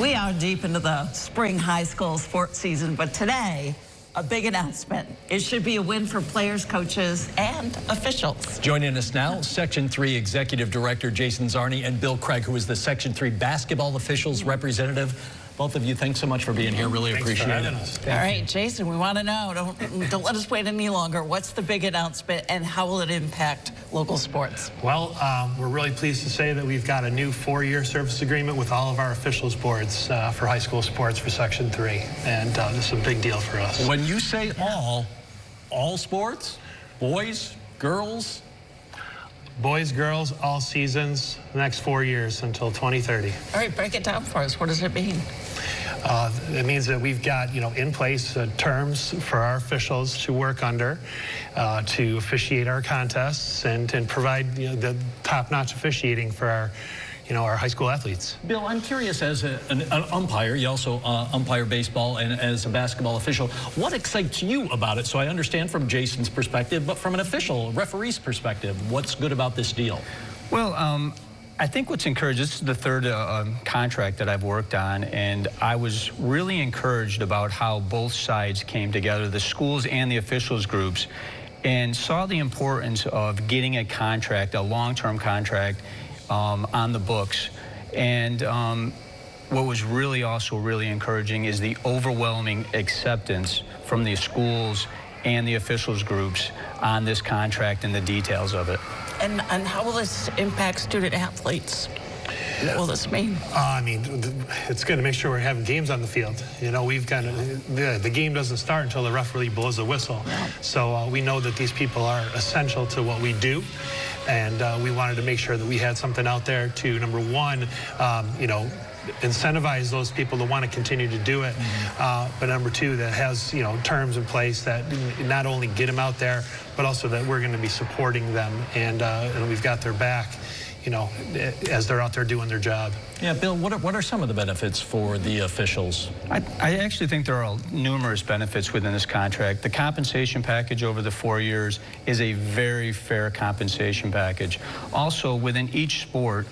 We are deep into the spring high school sports season, but today, a big announcement. It should be a win for players, coaches, and officials. Joining us now, Section 3 Executive Director Jason Czarny and Bill Cregg, who is the Section 3 basketball officials representative. Both of you, thanks so much for being here. Really appreciate it. All right, Jason, we want to know, don't let us wait any longer. What's the big announcement and how will it impact local sports? Well, we're really pleased to say that we've got a new 4-year service agreement with all of our officials boards for high school sports for Section 3. And this is a big deal for us. When you say all sports, boys, girls? Boys, girls, all seasons, the next 4 years until 2030. All right, break it down for us. What does it mean? It means that we've got, in place terms for our officials to work under to officiate our contests and provide the top-notch officiating for our high school athletes. Bill, I'm curious, as an umpire, you also umpire baseball, and as a basketball official, what excites you about it? So I understand from Jason's perspective, but from an official, referee's perspective, what's good about this deal? Well, I think what's encouraged, this is the third contract that I've worked on, and I was really encouraged about how both sides came together, the schools and the officials groups, and saw the importance of getting a contract, a long-term contract, on the books. And what was also really encouraging is the overwhelming acceptance from the schools and the officials groups on this contract and the details of it. And how will this impact student athletes? What will this mean? I mean, it's going to make sure we're having games on the field. We've got the game doesn't start until the referee blows the whistle. Yeah. So we know that these people are essential to what we do. And we wanted to make sure that we had something out there to, number one, incentivize those people to want to continue to do it. But number two, that has, terms in place that not only get them out there, but also that we're going to be supporting them and we've got their back, as they're out there doing their job. Yeah, Bill, what are some of the benefits for the officials? I actually think there are numerous benefits within this contract. The compensation package over the 4 years is a very fair compensation package. Also, within each sport,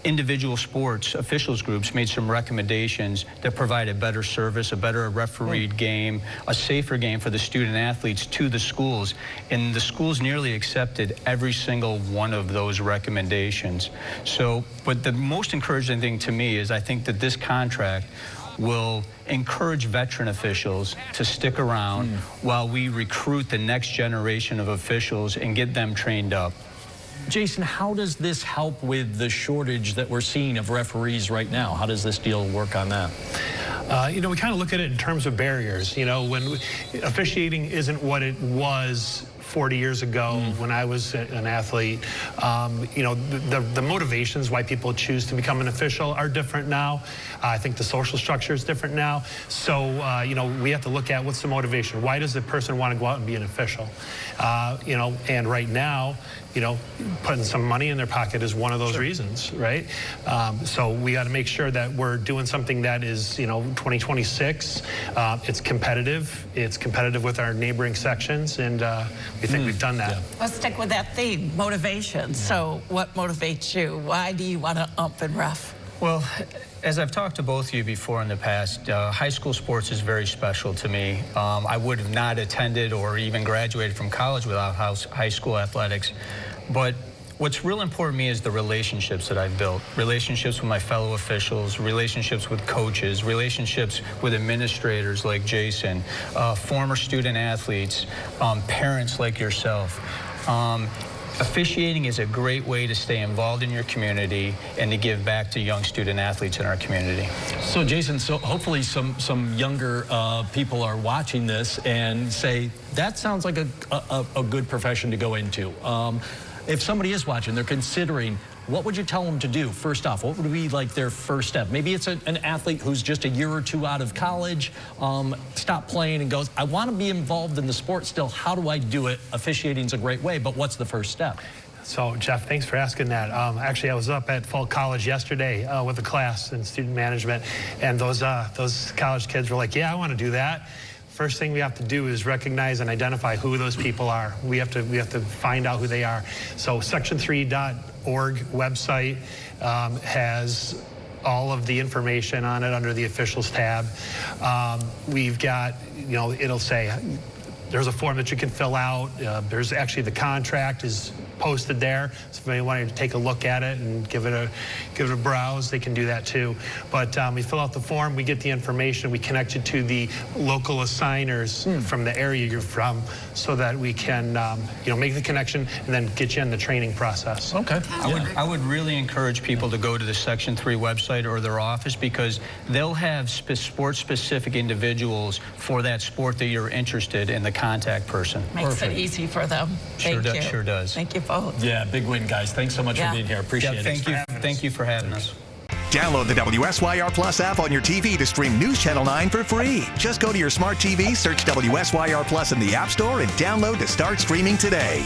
individual sports officials groups made some recommendations that provide a better service, a better refereed game, a safer game for the student athletes to the schools. And the schools nearly accepted every single one of those recommendations. So, but the most encouraging thing to me is I think that this contract will encourage veteran officials to stick around while we recruit the next generation of officials and get them trained up. Jason, how does this help with the shortage that we're seeing of referees right now? How does this deal work on that? We kind of look at it in terms of barriers. When officiating isn't what it was 40 years ago when I was an athlete, the motivations why people choose to become an official are different now. I think the social structure is different now. So, we have to look at what's the motivation. Why does the person want to go out and be an official? And right now, putting some money in their pocket is one of those reasons, right? So we got to make sure that we're doing something that is, 2026. It's competitive. It's competitive with our neighboring sections, and we think we've done that. Yeah. Let's stick with that theme, motivation. So what motivates you? Why do you want to ump and ref? Well, as I've talked to both of you before in the past, high school sports is very special to me. I would have not attended or even graduated from college without high school athletics. But what's real important to me is the relationships that I've built. Relationships with my fellow officials, relationships with coaches, relationships with administrators like Jason, former student athletes, parents like yourself. Officiating is a great way to stay involved in your community and to give back to young student athletes in our community. So Jason, hopefully some younger people are watching this and say, that sounds like a good profession to go into. If somebody is watching, they're considering, what would you tell them to do? First off, what would be like their first step? Maybe it's an athlete who's just a year or two out of college, stopped playing and goes, I want to be involved in the sport still. How do I do it? Officiating's a great way, but what's the first step? So, Jeff, thanks for asking that. Actually, I was up at Fall College yesterday with a class in student management, and those college kids were like, yeah, I want to do that. First thing we have to do is recognize and identify who those people are. We have to find out who they are. So section3.org website has all of the information on it under the officials tab. We've got, it'll say there's a form that you can fill out. There's actually the contract is posted there. So if anybody wanted to take a look at it and give it a browse, they can do that too. But we fill out the form, we get the information, we connect it to the local assigners from the area you're from, so that we can make the connection and then get you in the training process. Okay. I would really encourage people to go to the Section 3 website or their office, because they'll have sport-specific individuals for that sport that you're interested in, the contact person. Makes it easy for them. Thank you. Sure does. Thank you both. Yeah, big win, guys. Thanks so much for being here. Appreciate it. Thank you for having us. Download the WSYR Plus app on your TV to stream News Channel 9 for free. Just go to your smart TV, search WSYR Plus in the App Store, and download to start streaming today.